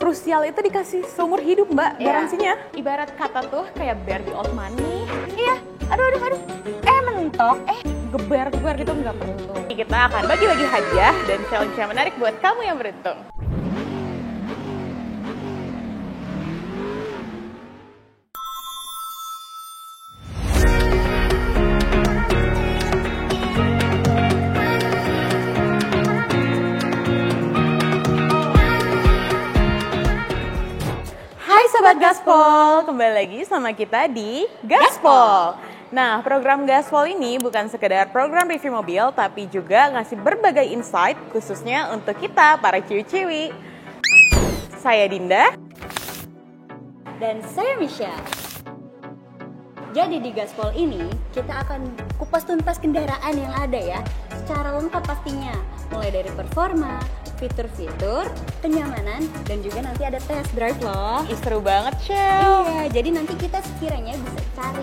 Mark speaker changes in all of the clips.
Speaker 1: krusial itu dikasih seumur hidup mbak,
Speaker 2: Iya.
Speaker 1: garansinya. Ibarat kata tuh kayak Barbie old money,
Speaker 2: Iya, aduh. Mentok,
Speaker 1: geber-geber gitu nggak perlu. Kita akan bagi-bagi hadiah dan challenge yang menarik buat kamu yang beruntung. Hai Sobat Gaspol, kembali lagi sama kita di Gaspol. Nah, program Gaspol ini bukan sekedar program review mobil, tapi juga ngasih berbagai insight khususnya untuk kita, para ciwi-ciwi. Saya Dinda.
Speaker 2: Dan saya Michelle. Jadi di Gaspol ini kita akan kupas tuntas kendaraan yang ada ya, secara lengkap pastinya. Mulai dari performa, fitur-fitur, kenyamanan, dan juga nanti ada test drive loh.
Speaker 1: Ih, seru banget, Shell.
Speaker 2: Iya, jadi nanti kita sekiranya bisa cari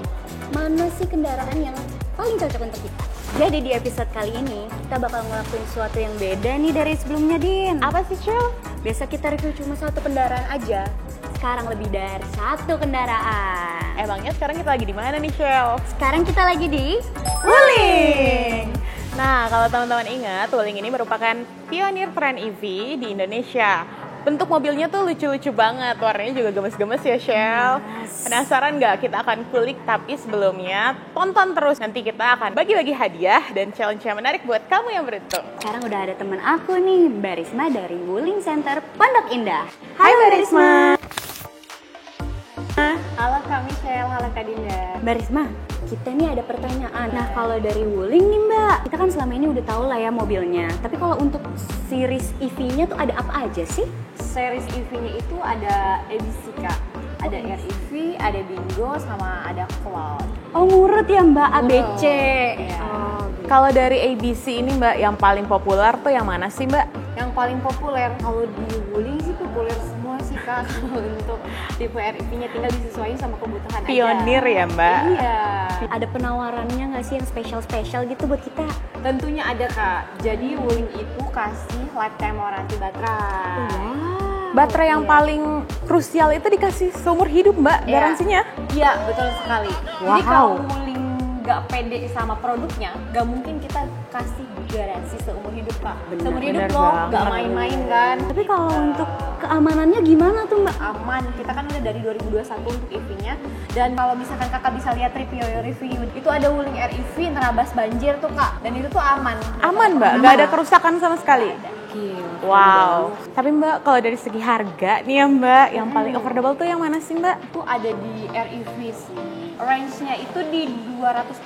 Speaker 2: mana sih kendaraan yang paling cocok untuk kita. Jadi di episode kali ini kita bakal ngelakuin sesuatu yang beda nih dari sebelumnya, Din.
Speaker 1: Apa sih, Shell?
Speaker 2: Biasa kita review cuma satu kendaraan aja. Sekarang lebih dari satu kendaraan.
Speaker 1: Emangnya sekarang kita lagi di mana nih, Shell?
Speaker 2: Sekarang kita lagi di
Speaker 1: Wuling. Nah, kalau teman-teman ingat, Wuling ini merupakan pionir tren EV di Indonesia. Bentuk mobilnya tuh lucu-lucu banget, warnanya juga gemes-gemes ya, Shell. Penasaran nggak? Kita akan kulik, tapi sebelumnya tonton terus. Nanti kita akan bagi-bagi hadiah dan challenge yang menarik buat kamu yang beruntung.
Speaker 2: Sekarang udah ada teman aku nih, Mbak Risma dari Wuling Center Pondok Indah.
Speaker 1: Hai Mbak Risma.
Speaker 3: Halo Kak Michelle, halo Kak Dinda.
Speaker 2: Mbak Risma, kita nih ada pertanyaan. Nah, kalau dari Wuling nih Mbak, kita kan selama ini udah tahu lah ya mobilnya. Tapi kalau untuk series EV-nya tuh ada apa aja sih?
Speaker 3: Series EV-nya itu ada ABC Kak. Ada REV, ada Bingo, sama ada Cloud.
Speaker 2: Oh, ngurut ya Mbak, ABC.
Speaker 3: Iya.
Speaker 2: Oh, gitu.
Speaker 1: Kalau dari ABC ini Mbak, yang paling populer tuh yang mana sih Mbak?
Speaker 3: Yang paling populer, kalau di Wuling sih populer semua sih Kak. Kalau untuk tipe REV-nya tinggal disesuaikan sama kebutuhan
Speaker 1: Pionir
Speaker 3: aja.
Speaker 1: ya Mbak?
Speaker 3: Iya.
Speaker 2: Ada penawarannya nggak sih yang spesial-spesial gitu buat kita?
Speaker 3: Tentunya ada Kak. Jadi Wuling itu kasih lifetime warranty baterai.
Speaker 1: Baterai yang
Speaker 3: Iya.
Speaker 1: paling krusial itu dikasih seumur hidup Mbak,
Speaker 3: Iya.
Speaker 1: garansinya.
Speaker 3: Iya, betul sekali. Jadi
Speaker 1: Wow.
Speaker 3: kalau Wuling nggak pede sama produknya, nggak mungkin kita kasih garansi seumur hidup Kak. Seumur hidup
Speaker 1: bener
Speaker 3: loh,
Speaker 1: banget.
Speaker 3: nggak main-main kan.
Speaker 2: Tapi kalau untuk keamanannya gimana tuh Mbak?
Speaker 3: Aman, kita kan udah dari 2021 untuk EV-nya. Dan kalau misalkan kakak bisa lihat review itu ada Wuling REV nerabas banjir tuh Kak. Dan itu tuh aman.
Speaker 1: Aman Mbak, nggak ada kerusakan sama sekali.
Speaker 2: Gila.
Speaker 1: Wow. Tapi Mbak, kalau dari segi harga nih ya Mbak, yang paling affordable tuh yang mana sih Mbak?
Speaker 3: Itu ada di REV sih. Range-nya itu di 200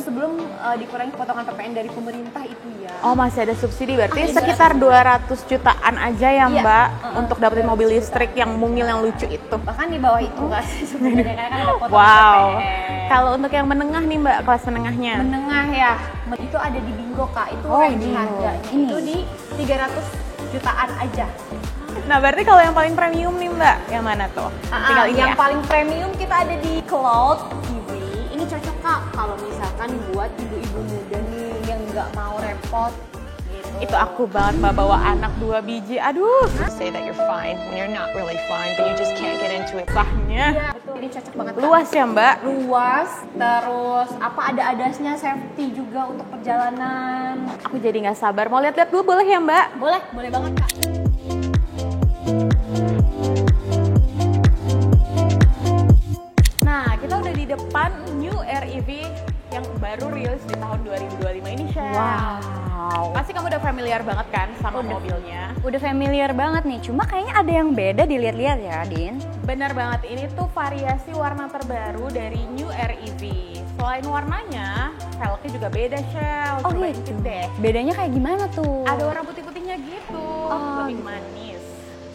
Speaker 3: sebelum dikurangi potongan PPN dari pemerintah itu ya.
Speaker 1: Oh, masih ada subsidi, berarti
Speaker 3: Iya.
Speaker 1: sekitar 200 jutaan aja ya
Speaker 3: Iya.
Speaker 1: Mbak, untuk dapetin mobil listrik yang mungil, yang lucu itu.
Speaker 3: Bahkan di bawah itu Kak sebenarnya karena kan ada potongan
Speaker 1: Wow.
Speaker 3: PPN.
Speaker 1: Kalau untuk yang menengah nih Mbak, kelas menengahnya.
Speaker 3: Menengah ya, itu ada di Bingo Kak. Itu
Speaker 2: Oh,
Speaker 3: range
Speaker 2: Bingo.
Speaker 3: harganya
Speaker 2: Ini.
Speaker 3: itu di 300 jutaan aja.
Speaker 1: Nah, berarti kalau yang paling premium nih Mbak, yang mana tuh? Tinggal ini
Speaker 3: yang
Speaker 1: ya.
Speaker 3: paling premium kita ada di Cloud EV. Ini cocok Kak kalau misalkan buat ibu-ibu muda nih yang nggak mau repot gitu.
Speaker 1: Itu aku banget Mbak, bawa anak 2 biji. Aduh,
Speaker 4: Say that you're fine when you're not really fine, but you just can't get into it.
Speaker 1: susahnya.
Speaker 3: Iya, betul. Ini cocok banget Kak.
Speaker 1: Luas ya Mbak?
Speaker 3: Luas, terus apa ada adasnya safety juga untuk perjalanan.
Speaker 1: Aku jadi nggak sabar. Mau lihat-lihat dulu boleh ya Mbak?
Speaker 3: Boleh banget Kak.
Speaker 1: Nah, kita udah di depan New REV yang baru rilis di tahun 2025 ini, Shell.
Speaker 2: Wow.
Speaker 1: Pasti kamu udah familiar banget kan sama mobilnya?
Speaker 2: Udah familiar banget nih, cuma kayaknya ada yang beda dilihat-lihat ya, Din.
Speaker 1: Bener banget, ini tuh variasi warna terbaru dari New REV. Selain warnanya, velgnya juga beda, Shell.
Speaker 2: Oh
Speaker 1: Coba
Speaker 2: gitu.
Speaker 1: intip deh.
Speaker 2: Bedanya kayak gimana tuh?
Speaker 1: Ada warna putih-putihnya gitu,
Speaker 2: Oh,
Speaker 1: lebih
Speaker 2: gitu.
Speaker 1: manis.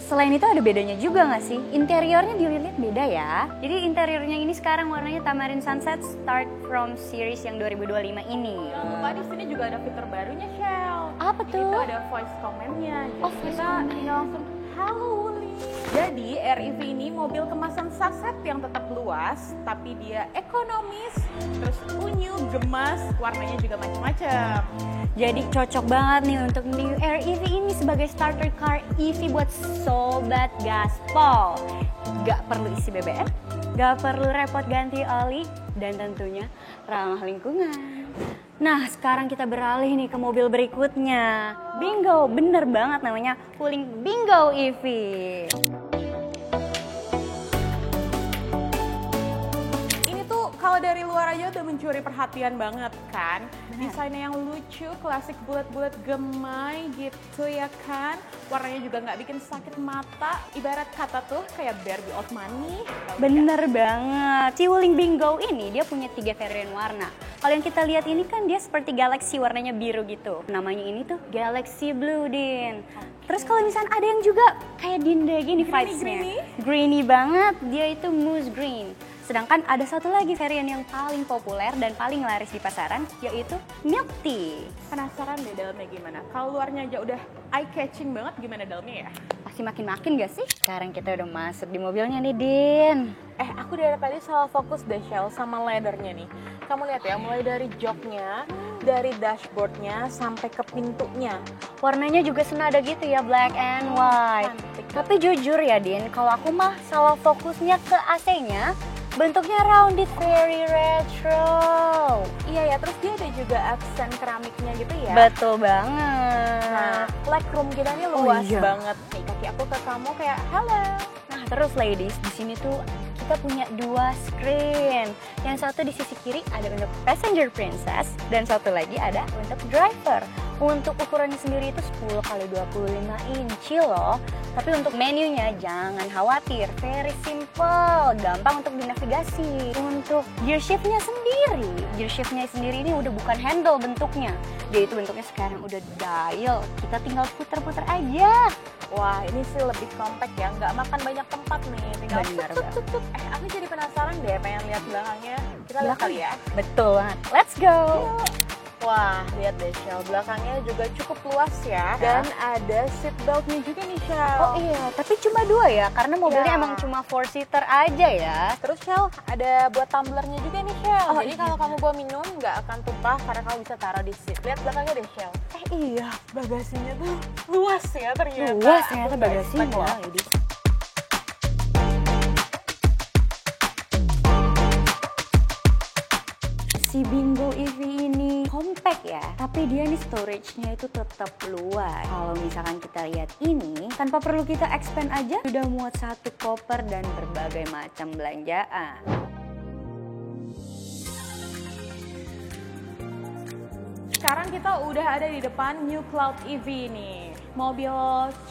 Speaker 2: Selain itu ada bedanya juga nggak sih? Interiornya dilihat beda ya. Jadi interiornya ini sekarang warnanya Tamarin Sunset Start from series yang 2025 ini.
Speaker 1: Jangan lupa di sini juga ada fitur barunya, Shell.
Speaker 2: Apa
Speaker 1: Ini
Speaker 2: tuh?
Speaker 1: tuh ada voice command-nya. Jadi
Speaker 2: Oh, voice
Speaker 1: kita
Speaker 2: command.
Speaker 1: tinggal langsung, halo Wuling. Jadi REV ini mobil kemasan saset yang tetap luas, tapi dia ekonomis, terus unyu, gemas, warnanya juga macam-macam.
Speaker 2: Jadi cocok banget nih untuk New REV ini sebagai starter car EV buat sobat gaspol. Gak perlu isi BBM, gak perlu repot ganti oli, dan tentunya ramah lingkungan. Nah, sekarang kita beralih nih ke mobil berikutnya. Bingo, bener banget namanya Wuling Bingo EV.
Speaker 1: Kalau dari luar aja udah mencuri perhatian banget kan. Desainnya yang lucu, klasik bulat-bulat gemai gitu ya kan. Warnanya juga nggak bikin sakit mata. Ibarat kata tuh kayak Barbie old money.
Speaker 2: Bener banget. Si Wuling Bingo ini dia punya 3 varian warna. Kalau yang kita lihat ini kan dia seperti galaxy, warnanya biru gitu. Namanya ini tuh Galaxy Blue, Din. Terus kalau misalnya ada yang juga kayak Dinda gini vibes-nya. Greeny banget, dia itu moose green. Sedangkan ada satu lagi varian yang paling populer dan paling laris di pasaran, yaitu milk tea.
Speaker 1: Penasaran deh dalamnya gimana? Kalau luarnya aja udah eye-catching banget, gimana dalamnya ya?
Speaker 2: Pasti makin-makin gak sih? Sekarang kita udah masuk di mobilnya nih, Din.
Speaker 1: Aku dari tadi salah fokus deh, Shell, sama leathernya nih. Kamu lihat ya, mulai dari joknya, dari dashboardnya, sampai ke pintunya.
Speaker 2: Warnanya juga senada gitu ya, black and white. Tapi jujur ya, Din, kalau aku mah salah fokusnya ke AC-nya. Bentuknya rounded, very retro.
Speaker 1: Iya ya, terus dia ada juga aksen keramiknya gitu ya.
Speaker 2: Betul banget.
Speaker 1: Nah, legroom kita ini luas banget. Nih, kaki aku ke kamu kayak halo.
Speaker 2: Nah, terus ladies, di sini tuh kita punya 2 screen. Yang satu di sisi kiri ada untuk passenger princess dan satu lagi ada untuk driver. Untuk ukurannya sendiri itu 10 x 25 inci loh. Tapi untuk menunya jangan khawatir, very simple, gampang untuk dinavigasi. Untuk gear shiftnya sendiri ini udah bukan handle bentuknya. Dia itu bentuknya sekarang udah dial, kita tinggal puter-puter aja.
Speaker 1: Wah, ini sih lebih compact ya, nggak makan banyak tempat nih. Tinggal
Speaker 2: Bener
Speaker 1: tut. Aku jadi penasaran deh, pengen lihat belakangnya. Kita lihat kali ya.
Speaker 2: Betul banget, let's go.
Speaker 1: Wah, lihat deh Shell, belakangnya juga cukup luas ya. Dan ada seat beltnya juga nih Shell.
Speaker 2: Oh iya, tapi cuma 2 ya, karena mobilnya
Speaker 1: Ya.
Speaker 2: emang cuma 4-seater aja ya.
Speaker 1: Terus Shell, ada buat tumblernya juga nih Shell.
Speaker 2: Oh,
Speaker 1: Jadi
Speaker 2: iya.
Speaker 1: kalau kamu bawa minum nggak akan tumpah karena kamu bisa taruh di seat. Lihat belakangnya deh Shell.
Speaker 2: Iya,
Speaker 1: Bagasinya tuh luas ya ternyata.
Speaker 2: luas ternyata
Speaker 1: Aku nggak
Speaker 2: bagasinya.
Speaker 1: expect loh.
Speaker 2: ladies. Si Bingo EV ini compact ya, tapi dia nih storage-nya itu tetap luas. Kalau misalkan kita lihat ini, tanpa perlu kita expand aja, udah muat 1 koper dan berbagai macam belanjaan.
Speaker 1: Sekarang kita udah ada di depan New Cloud EV nih. Mobil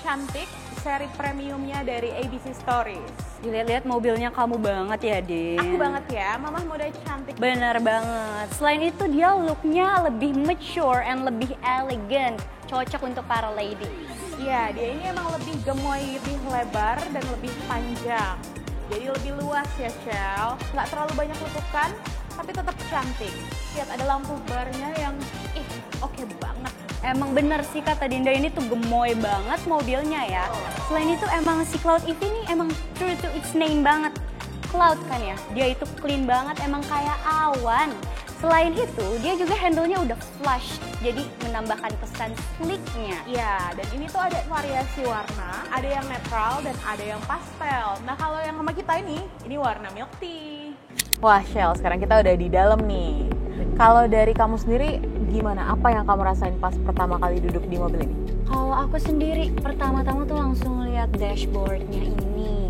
Speaker 1: cantik, seri premiumnya dari ABC Stories.
Speaker 2: Dilihat-lihat mobilnya kamu banget ya, Din.
Speaker 1: Aku banget ya, mamah muda cantik.
Speaker 2: Bener banget. Selain itu dia looknya lebih mature and lebih elegant. Cocok untuk para ladies.
Speaker 1: Iya, dia ini emang lebih gemoy, lebih lebar, dan lebih panjang. Jadi lebih luas ya, Shell. Nggak terlalu banyak lekukan, tapi tetap cantik. Lihat ada lampu barnya yang oke banget.
Speaker 2: Emang bener sih kata Dinda, ini tuh gemoy banget mobilnya ya. Selain itu emang si Cloud EV ini emang true to its name banget. Cloud kan ya, dia itu clean banget, emang kayak awan. Selain itu, dia juga handle-nya udah flush, jadi menambahkan kesan sleek-nya.
Speaker 1: Iya, dan ini tuh ada variasi warna, ada yang netral dan ada yang pastel. Nah, kalau yang sama kita ini warna milk tea. Wah, Shell, sekarang kita udah di dalam nih. Kalau dari kamu sendiri, gimana? Apa yang kamu rasain pas pertama kali duduk di mobil ini?
Speaker 2: Kalau aku sendiri, pertama-tama tuh langsung lihat dashboard-nya ini.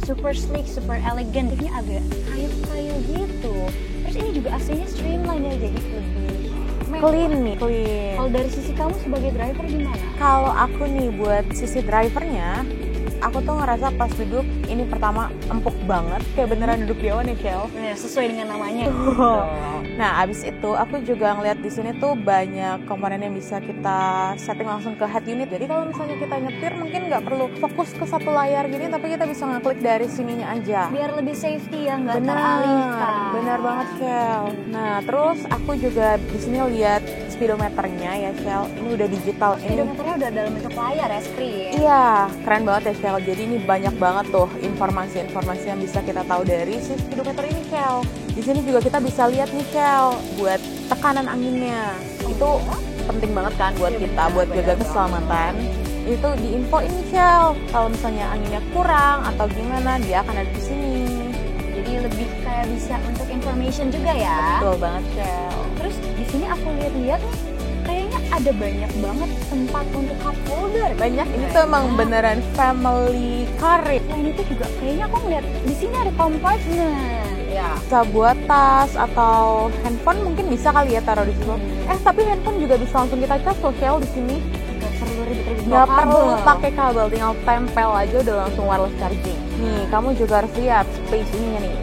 Speaker 2: Super sleek, super elegant, ini agak kayu-kayu gitu. Terus ini juga AC-nya streamline ya, jadi lebih
Speaker 1: Clean nih, clean.
Speaker 2: Kalau dari sisi kamu sebagai driver gimana?
Speaker 1: Kalau aku nih buat sisi drivernya, aku tuh ngerasa pas duduk ini pertama empuk banget, kayak beneran duduk di awan ya, Shell.
Speaker 2: Ya, sesuai dengan namanya.
Speaker 1: Nah, abis itu aku juga ngeliat di sini tuh banyak komponen yang bisa kita setting langsung ke head unit. Jadi kalau misalnya kita nyetir mungkin nggak perlu fokus ke satu layar gini, tapi kita bisa ngeklik dari sininya aja.
Speaker 2: Biar lebih safety ya, nggak teralihkan.
Speaker 1: Benar banget, Kel. Nah, terus aku juga di sini lihat speedometernya ya Shell, ini udah digital.
Speaker 2: Speedometernya udah dalam bentuk layar ya, screen.
Speaker 1: Iya, keren banget ya Shell. Jadi ini banyak banget tuh informasi-informasi yang bisa kita tahu dari si speedometer ini Shell. Di sini juga kita bisa lihat nih Shell, buat tekanan anginnya. Itu penting banget kan buat kita, buat jaga keselamatan. Itu di info ini Shell. Kalau misalnya anginnya kurang atau gimana, dia akan ada di sini.
Speaker 2: Jadi lebih kayak bisa untuk information juga ya.
Speaker 1: Betul banget Shell.
Speaker 2: Terus di sini aku lihat-lihat nih, kayaknya ada banyak banget tempat untuk cup holder.
Speaker 1: Banyak, ini tuh emang beneran family car.
Speaker 2: Selain itu juga kayaknya aku ngeliat di sini ada compartment. Ya.
Speaker 1: Bisa buat tas atau handphone mungkin bisa kali ya taruh di situ. Tapi handphone juga bisa langsung kita cas loh Shell di sini.
Speaker 2: Nggak perlu ribet-ribet.
Speaker 1: Nggak perlu pakai kabel, tinggal tempel aja udah langsung wireless charging. Nih, kamu juga harus lihat space ininya nih.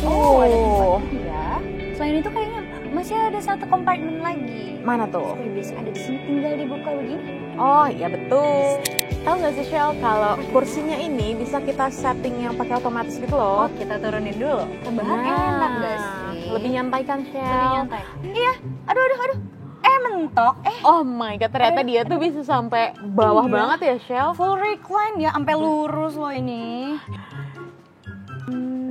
Speaker 2: Oh, ada compartment ya. Selain itu kayaknya masih ada satu compartment lagi.
Speaker 1: Mana tuh?
Speaker 2: Seperti biasa ada di sini, tinggal dibuka begini.
Speaker 1: Oh iya betul. Tahu nggak sih Shell, kalau kursinya ini bisa kita setting yang pakai otomatis gitu loh.
Speaker 2: Kita turunin dulu. Tambahan enak gak sih?
Speaker 1: Lebih nyantai kan Shell?
Speaker 2: Lebih nyantai. Iya. Aduh. Mentok.
Speaker 1: Oh my god, ternyata dia tuh bisa sampai bawah banget ya Shell.
Speaker 2: Full recline ya, sampai lurus loh ini.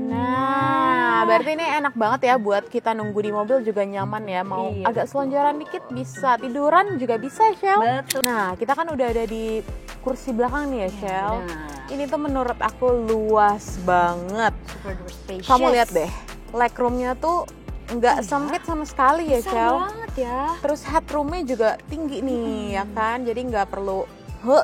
Speaker 1: Nah, berarti ini enak banget ya buat kita nunggu di mobil juga nyaman ya. Mau
Speaker 2: Iya,
Speaker 1: agak selonjoran dikit bisa, tiduran juga bisa Shell.
Speaker 2: Betul.
Speaker 1: Nah, kita kan udah ada di kursi belakang nih ya Shell.
Speaker 2: benar.
Speaker 1: Ini tuh menurut aku luas banget.
Speaker 2: Super duper spacious.
Speaker 1: Kamu lihat deh, legroomnya tuh nggak sempit sama sekali ya
Speaker 2: Besar
Speaker 1: Shell.
Speaker 2: banget ya.
Speaker 1: Terus headroomnya juga tinggi nih ya kan, jadi nggak perlu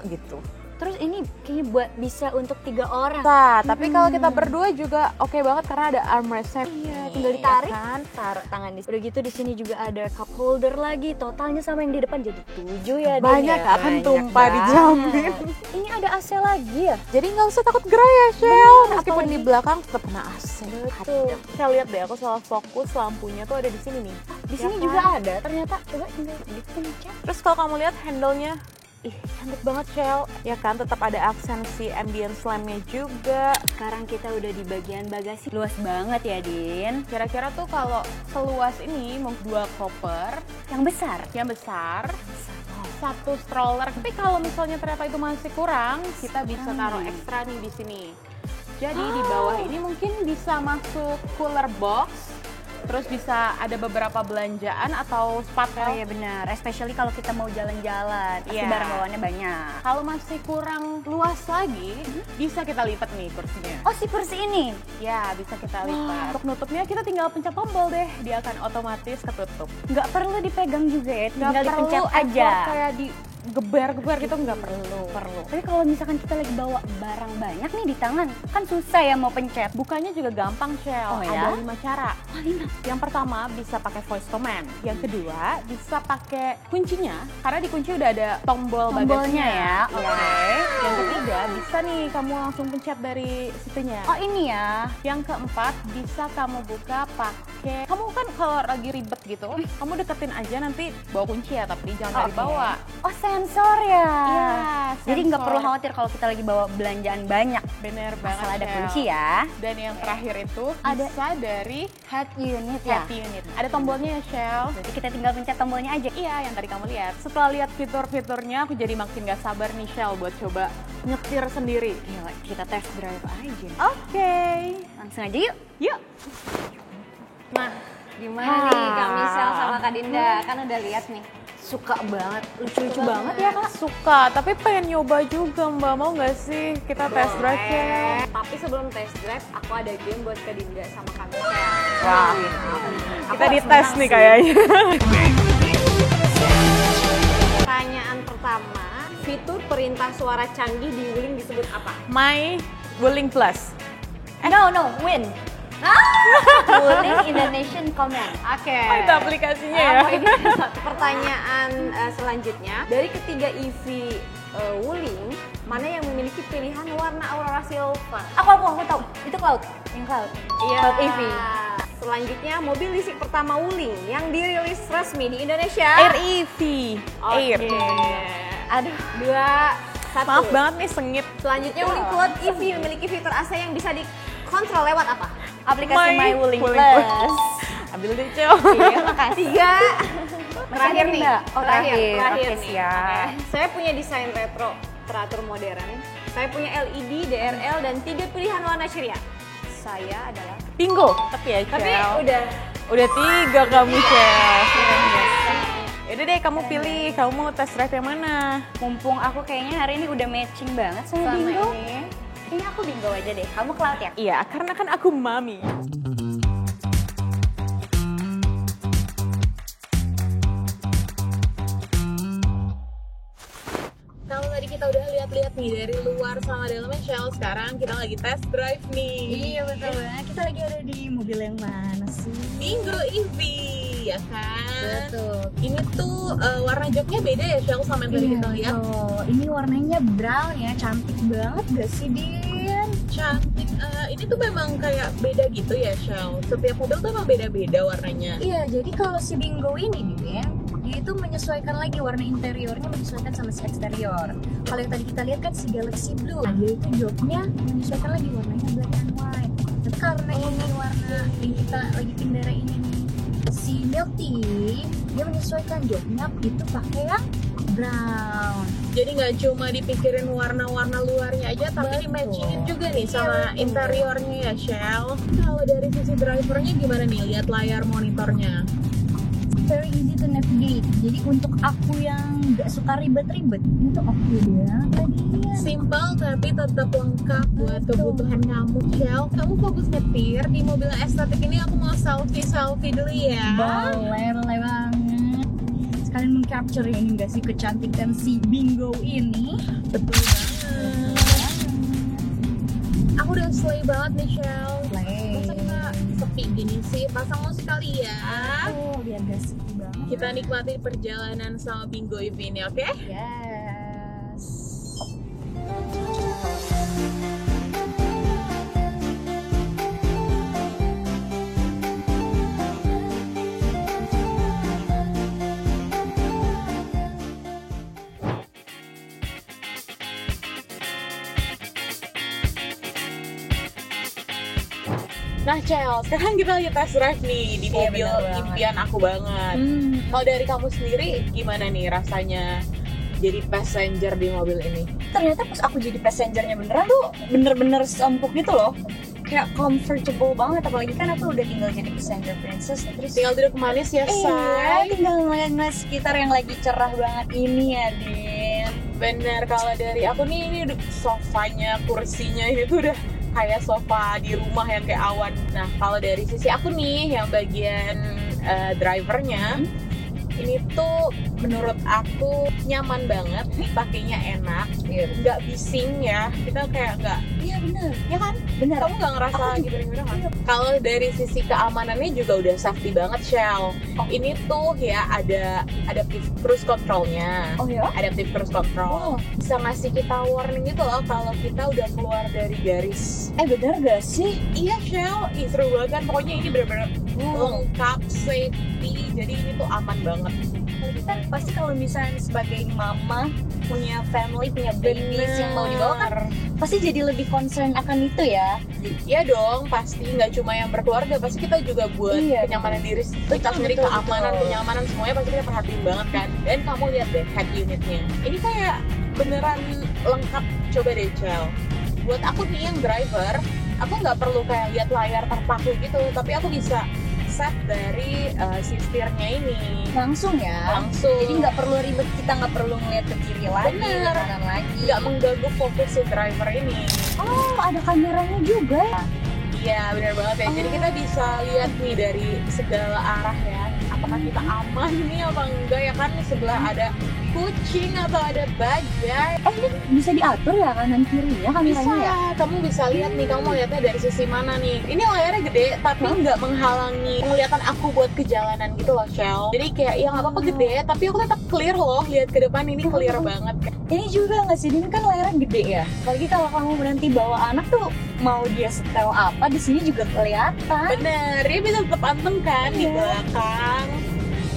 Speaker 1: gitu.
Speaker 2: Terus ini kayaknya buat bisa untuk 3 orang.
Speaker 1: Nah, tapi kalau kita berdua juga oke banget karena ada armrestnya.
Speaker 2: Iya, tinggal ditarik,
Speaker 1: ya kan?
Speaker 2: taruh tangan di. Udah gitu di sini juga ada cup holder lagi. Totalnya sama yang di depan jadi 7 ya. Din,
Speaker 1: Banyak
Speaker 2: ya?
Speaker 1: akan
Speaker 2: Banyak
Speaker 1: tumpah
Speaker 2: banget.
Speaker 1: dijamin.
Speaker 2: Ini ada AC lagi ya?
Speaker 1: Jadi nggak usah takut gerah ya Shell.
Speaker 2: Bener,
Speaker 1: Meskipun di
Speaker 2: apalagi-
Speaker 1: belakang tetap kena AC.
Speaker 2: Betul.
Speaker 1: Shell lihat deh, aku salah fokus lampunya tuh ada di sini nih.
Speaker 2: Di
Speaker 1: Ya
Speaker 2: sini
Speaker 1: kan?
Speaker 2: juga ada. Ternyata coba tinggal dipencet.
Speaker 1: Terus kalau kamu lihat handle-nya, cantik banget Shell. Ya kan, tetap ada aksen si ambience lamp-nya juga.
Speaker 2: Sekarang kita udah di bagian bagasi. Luas banget ya, Din.
Speaker 1: Kira-kira tuh kalau seluas ini mau 2 koper
Speaker 2: Yang besar.
Speaker 1: yang besar, 1 stroller. Tapi kalau misalnya ternyata itu masih kurang, kita bisa taruh ekstra nih di sini. Jadi di bawah ini mungkin bisa masuk cooler box, terus bisa ada beberapa belanjaan atau
Speaker 2: Oh
Speaker 1: spatel.
Speaker 2: iya benar, especially kalau kita mau jalan-jalan, pasti
Speaker 1: Iya.
Speaker 2: barang bawaannya banyak.
Speaker 1: Kalau masih kurang luas lagi, bisa kita lipat nih kursinya.
Speaker 2: Oh si kursi ini?
Speaker 1: Ya, bisa kita lipat. Untuk nutupnya kita tinggal pencet tombol deh, dia akan otomatis ketutup.
Speaker 2: Nggak perlu dipegang juga ya, tinggal
Speaker 1: Nggak perlu
Speaker 2: dipencet
Speaker 1: effort
Speaker 2: aja.
Speaker 1: kayak digeber-geber gitu, nggak perlu.
Speaker 2: Tapi kalau misalkan kita lagi bawa barang banyak nih di tangan, kan susah ya mau pencet.
Speaker 1: Bukanya juga gampang Shell,
Speaker 2: Oh, ya?
Speaker 1: ada 5 cara. Yang pertama bisa pakai voice command, yang kedua bisa pakai kuncinya, karena di kunci udah ada tombol
Speaker 2: Tombolnya
Speaker 1: bagasinya
Speaker 2: ya, oke.
Speaker 1: Yang ketiga bisa nih kamu langsung pencet dari situnya.
Speaker 2: Oh ini ya.
Speaker 1: Yang keempat bisa kamu buka pakai, kamu kan kalau lagi ribet gitu, kamu deketin aja nanti bawa kunci ya, tapi jangan dari
Speaker 2: Oke.
Speaker 1: bawah.
Speaker 2: Oh sensor ya.
Speaker 1: Iya,
Speaker 2: Jadi nggak
Speaker 1: sensor.
Speaker 2: perlu khawatir kalau kita lagi bawa belanjaan banyak.
Speaker 1: Bener banget.
Speaker 2: Asal ada
Speaker 1: Shell.
Speaker 2: kunci ya.
Speaker 1: Dan yang terakhir itu
Speaker 2: Ada-
Speaker 1: bisa dari
Speaker 2: Head unit ya.
Speaker 1: head unit. Ada tombolnya ya Shell.
Speaker 2: Berarti kita tinggal pencet tombolnya aja.
Speaker 1: Iya, yang tadi kamu lihat. Setelah lihat fitur-fiturnya, aku jadi makin gak sabar nih Shell buat coba nyetir sendiri.
Speaker 2: Gila, kita test drive aja.
Speaker 1: Oke.
Speaker 2: Langsung aja yuk.
Speaker 1: Yuk. Nah,
Speaker 2: Gimana nih Kak Michelle sama Kak Dinda? Kan udah lihat nih. Suka banget, lucu-lucu banget ya Kak.
Speaker 1: suka, tapi pengen nyoba juga Mbak. Mau gak sih kita test drive ya?
Speaker 3: Tapi sebelum test drive, aku ada game buat Kak Dinda sama Kak Michelle.
Speaker 1: Wah, kita
Speaker 3: harus
Speaker 1: dites
Speaker 3: menang
Speaker 1: nih
Speaker 3: sih.
Speaker 1: kayaknya.
Speaker 3: Pertanyaan pertama, fitur perintah suara canggih di Wuling disebut apa?
Speaker 1: My Wuling Plus.
Speaker 2: No, win. Wuling Indonesian Command.
Speaker 3: Oke.
Speaker 1: Oh, itu aplikasinya ya?
Speaker 3: Ini pertanyaan selanjutnya, dari ketiga EV Wuling, mana yang memiliki pilihan warna aurora silver?
Speaker 2: Aku tahu. Itu Cloud. Yang Cloud. Cloud EV.
Speaker 3: Selanjutnya, mobil listrik pertama Wuling yang dirilis resmi di Indonesia.
Speaker 1: Air EV. Air.
Speaker 2: Aduh.
Speaker 3: 2, 1.
Speaker 1: Maaf banget nih sengit.
Speaker 3: Selanjutnya, Wuling Cloud EV memiliki fitur AC yang bisa dikontrol lewat apa?
Speaker 2: Aplikasi My Wuling
Speaker 1: Wuling
Speaker 2: Plus.
Speaker 1: Ambil deh, Cel.
Speaker 3: Iya, makasih. Terakhir nih.
Speaker 2: Oh, terakhir.
Speaker 3: Terakhir
Speaker 2: Oke,
Speaker 3: nih.
Speaker 2: siap.
Speaker 3: Oke. Saya punya desain retro, teratur modern. Saya punya LED, DRL, dan 3 pilihan warna ceria. Saya adalah...
Speaker 1: Bingo. Tapi ya, Cel.
Speaker 3: Tapi
Speaker 1: Udah 3 kamu, Cel. Yaudah deh, kamu pilih. Kamu mau test drive yang mana?
Speaker 2: Mumpung aku kayaknya hari ini udah matching banget sama
Speaker 3: sama
Speaker 2: bingo.
Speaker 3: ini.
Speaker 2: Kayaknya aku bingo aja deh. Kamu Cloud ya?
Speaker 1: Iya, karena kan aku mami. Kalau tadi kita udah lihat-lihat nih dari luar sama dalamnya Shell, sekarang kita lagi test drive nih.
Speaker 2: Iya betul banget. Kita lagi ada di mobil yang mana sih?
Speaker 1: Bingo EV, ya kan?
Speaker 2: Betul.
Speaker 1: Ini tuh warna joknya beda ya Shell sama yang tadi kita lihat.
Speaker 2: Oh, ini warnanya brown ya, cantik banget gak sih Din?
Speaker 1: Cantik. Ini tuh memang kayak beda gitu ya Shell. Setiap mobil tuh emang beda-beda warnanya.
Speaker 2: Iya, jadi kalau si Bingo ini Din, dia itu menyesuaikan lagi warna interiornya menyesuaikan sama si eksterior. Kalau yang tadi kita lihat kan si Galaxy Blue, dia itu joknya menyesuaikan lagi warnanya black and white. Tapi karena ini warna yang kita lagi kendara ini nih, si Milk Tea, dia menyesuaikan joknya itu pakai yang brown.
Speaker 1: Jadi nggak cuma dipikirin warna-warna luarnya aja, tapi
Speaker 2: Betul.
Speaker 1: di-matchingin juga nih
Speaker 2: Iya,
Speaker 1: sama
Speaker 2: betul.
Speaker 1: interiornya ya Shell. Kalau dari sisi drivernya gimana nih? Lihat layar monitornya.
Speaker 2: Very easy to navigate. Jadi untuk aku yang nggak suka ribet-ribet, itu oke banget tadi.
Speaker 1: Simple tapi tetap lengkap buat
Speaker 2: Betul.
Speaker 1: kebutuhan kamu Shell. Kamu fokus nyetir di mobil yang estetik ini, aku mau selfie dulu ya.
Speaker 2: Boleh banget. Sekalian meng-capture ya, ini nggak sih kecantikan si Bingo ini.
Speaker 1: Betul banget. Aku udah slay banget nih Shell. Masa kita sepi gini sih? Pasang musik kali ya.
Speaker 2: Oh, biar gak sepi banget.
Speaker 1: Kita nikmati perjalanan sama Bingo EV ini, oke?
Speaker 2: Yes.
Speaker 1: Nah, Cel, sekarang kita lagi test drive nih di
Speaker 2: Iya,
Speaker 1: mobil
Speaker 2: bener banget.
Speaker 1: impian aku banget. Kalau dari kamu sendiri, gimana nih rasanya jadi passenger di mobil ini?
Speaker 2: Ternyata pas aku jadi passengernya beneran tuh bener-bener empuk gitu loh. Kayak comfortable banget, apalagi kan aku udah tinggal jadi passenger princess. Terus
Speaker 1: Tinggal duduk manis ya,
Speaker 2: iya,
Speaker 1: say.
Speaker 2: tinggal ngeliat sekitar yang lagi cerah banget ini ya, Din.
Speaker 1: Bener, kalau dari aku nih, ini udah sofanya, kursinya ini tuh udah kayak sofa di rumah yang kayak awan. Nah, kalau dari sisi aku nih, yang bagian drivernya, ini tuh menurut aku nyaman banget, pakainya enak, nggak bising ya. Kita kayak nggak,
Speaker 2: Iya bener,
Speaker 1: ya kan?
Speaker 2: bener.
Speaker 1: Kamu nggak ngerasa
Speaker 2: Aku juga-
Speaker 1: gimana-gimana kan? Kalau dari sisi keamanannya juga udah safety banget, Shell. Ini tuh ya ada adaptive cruise controlnya.
Speaker 2: Oh ya?
Speaker 1: Adaptive cruise control.
Speaker 2: Oh.
Speaker 1: Bisa ngasih kita warning gitu loh kalau kita udah keluar dari garis.
Speaker 2: Bener gak sih?
Speaker 1: Iya, Shell. Ih, seru banget kan. Pokoknya ini bener-bener lengkap, safety. Jadi ini tuh aman banget.
Speaker 2: Apalagi kan pasti kalau misalnya sebagai mama punya family, punya babies yang mau dibawa kan pasti jadi lebih concern akan itu ya.
Speaker 1: Iya dong, pasti nggak cuma yang berkeluarga, pasti kita juga buat
Speaker 2: Iya.
Speaker 1: kenyamanan diri kita
Speaker 2: Betul,
Speaker 1: sendiri,
Speaker 2: betul,
Speaker 1: keamanan,
Speaker 2: betul.
Speaker 1: kenyamanan semuanya pasti kita perhatiin banget kan. Dan kamu lihat deh head unitnya, ini kayak beneran lengkap. Coba deh Cel, buat aku nih yang driver, aku nggak perlu kayak lihat layar terpaku gitu, tapi aku bisa set dari si setirnya ini
Speaker 2: Langsung ya.
Speaker 1: langsung.
Speaker 2: Jadi nggak perlu ribet, kita nggak perlu ngeliat ke kiri lagi, ke
Speaker 1: Bener.
Speaker 2: kanan lagi.
Speaker 1: nggak mengganggu fokus si driver ini.
Speaker 2: Oh, ada kameranya juga ya?
Speaker 1: Iya, benar banget ya. Jadi kita bisa lihat nih dari segala arah ya. Apakah kita aman nih apa enggak ya kan, di sebelah ada kucing atau ada bajai.
Speaker 2: Ini bisa diatur ya kanan kiri ya kameranya
Speaker 1: Bisa,
Speaker 2: ya?
Speaker 1: kamu bisa lihat nih, kamu mau lihatnya dari sisi mana nih. Ini layarnya gede, tapi nggak menghalangi penglihatan aku buat ke jalanan gitu loh, Shell. Jadi kayak, ya nggak apa-apa gede, tapi aku tetap clear loh. Lihat ke depan ini clear banget.
Speaker 2: Ini juga nggak sih, Din, kan layarnya gede ya. Apalagi kalau kamu nanti bawa anak tuh, mau dia setel apa di sini juga kelihatan.
Speaker 1: Bener, dia bisa tetap anteng kan di
Speaker 2: Iya.
Speaker 1: belakang.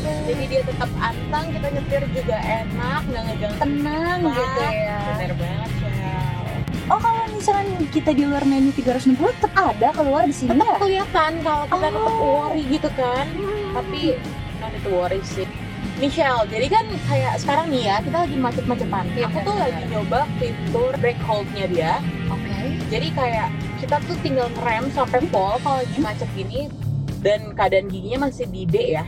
Speaker 1: Jadi dia tetap anteng, kita nyetir juga enak, nggak ngeganggu.
Speaker 2: Tenang gitu ya.
Speaker 1: Bener banget, Shell.
Speaker 2: Oh, kalau misalkan kita di luar menu 360 tetap ada keluar di sini
Speaker 1: Tetap
Speaker 2: ya?
Speaker 1: kelihatan kalau kita tetap worry gitu kan. Tapi not itu worry sih. Michelle, jadi kan kayak sekarang nih ya, kita lagi macet-macetan. Aku tuh lagi nyoba fitur brake hold-nya dia.
Speaker 2: Oke.
Speaker 1: Jadi kayak kita tuh tinggal ngerem sampai pol kalau lagi macet gini, dan keadaan giginya masih di D ya.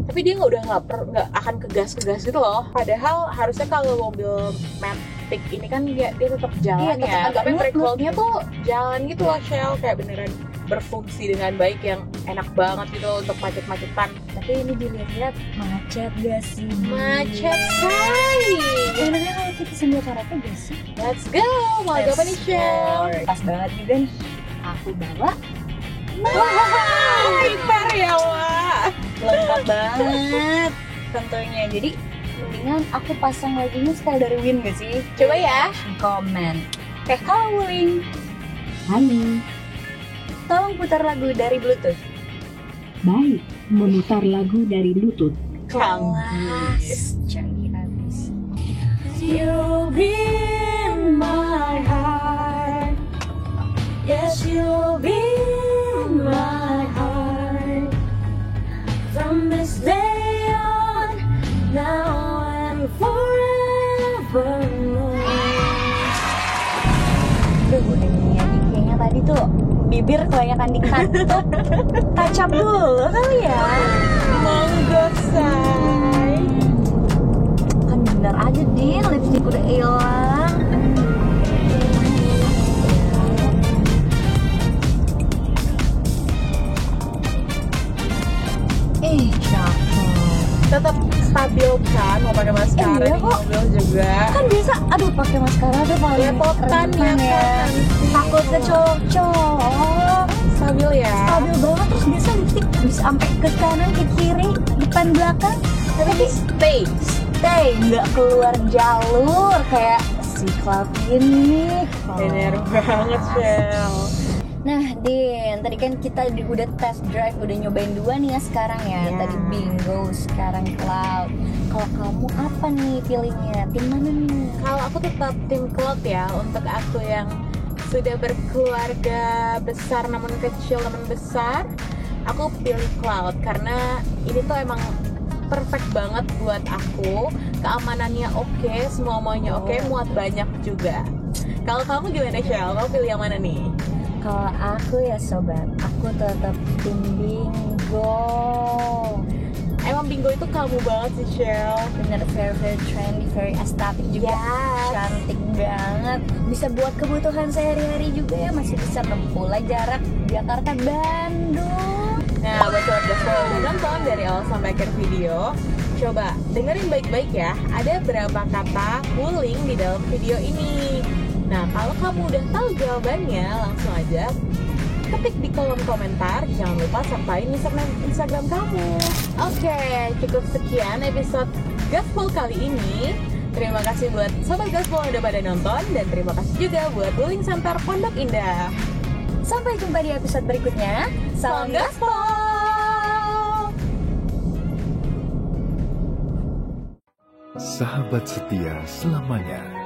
Speaker 1: Tapi dia nggak akan kegas gitu loh. Padahal harusnya kalau mobil Matic ini kan dia tetap jalan
Speaker 2: Iya, tetap
Speaker 1: ya.
Speaker 2: agak
Speaker 1: Tapi brake
Speaker 2: nut-nut
Speaker 1: hold-nya tuh jalan gitu loh, Shell, kayak beneran berfungsi dengan baik, yang enak banget gitu loh untuk macet-macetan.
Speaker 2: Tapi ini dilihat-lihat macet gak sih?
Speaker 1: Macet say.
Speaker 2: Sebenarnya kalau kita sambil karaoke gak sih?
Speaker 1: Let's go. Mau lagi apa nih, Shell?
Speaker 2: Pas banget juga nih. Aku bawa
Speaker 1: Wah, hyper ya, Wak.
Speaker 2: lengkap banget tentunya. Jadi mendingan aku pasang lagunya style dari Win gak sih?
Speaker 1: Coba ya.
Speaker 2: Komen. Halo Wuling.
Speaker 5: Halo,
Speaker 2: Tolong putar lagu dari Bluetooth.
Speaker 5: baik, memutar lagu dari Bluetooth.
Speaker 1: Canggih.
Speaker 2: Canggih habis. You'll be in my heart. Yes, you'll be in my heart. From this day on, now and forevermore. Duh, udah nyanyi kayaknya tadi tuh bibir kebanyakan dikatup. Kacap dulu kali ya.
Speaker 1: Monggo, say.
Speaker 2: Kan bener aja Din, lipstick udah hilang. Cakep.
Speaker 1: Tetap stabil kan, mau pakai maskara
Speaker 2: Iya
Speaker 1: di
Speaker 2: kok.
Speaker 1: mobil juga.
Speaker 2: Kan biasa, aduh pakai maskara tuh paling
Speaker 1: Lepotan ya
Speaker 2: rentan
Speaker 1: kan.
Speaker 2: Takut kecolok.
Speaker 1: Stabil ya.
Speaker 2: Stabil banget, terus biasa lipstick bisa sampai ke kanan, ke kiri, depan, belakang.
Speaker 1: Tapi stay.
Speaker 2: Stay, nggak keluar jalur kayak si Cloud ini.
Speaker 1: Bener banget, Shell.
Speaker 2: Nah, Din, tadi kan kita udah test drive, udah nyobain dua nih ya sekarang ya.
Speaker 1: Iya.
Speaker 2: Tadi Bingo, sekarang Cloud. Kalau kamu apa nih feelingnya? Tim mana nih?
Speaker 1: Kalau aku tetap tim Cloud ya, untuk aku yang sudah berkeluarga besar namun kecil namun besar, aku pilih Cloud karena ini tuh emang perfect banget buat aku. Keamanannya oke, semua maunya oke, muat banyak juga. Kalau kamu gimana, Shell? Kamu pilih yang mana nih?
Speaker 2: Kalau aku ya sobat, aku tetap tim Bingo.
Speaker 1: Emang Bingo itu kamu banget sih, Shell.
Speaker 2: Bener, very trendy, very estetik juga.
Speaker 1: Yes.
Speaker 2: Cantik banget. Bisa buat kebutuhan sehari-hari juga ya. Masih bisa menempuh lah jarak Jakarta Bandung.
Speaker 1: Nah, buat sobat Gaspol yang udah nonton dari awal sampai akhir video, coba dengerin baik-baik ya. Ada berapa kata wuling di dalam video ini. Nah, kalau kamu udah tahu jawabannya, langsung aja ketik di kolom komentar. Jangan lupa sertain Instagram kamu. Oke, cukup sekian episode Gaspol kali ini. Terima kasih buat sobat Gaspol yang udah pada nonton, dan terima kasih juga buat Wuling Center Pondok Indah.
Speaker 2: Sampai jumpa di episode berikutnya.
Speaker 1: Salam Gaspol!
Speaker 6: Sahabat setia selamanya.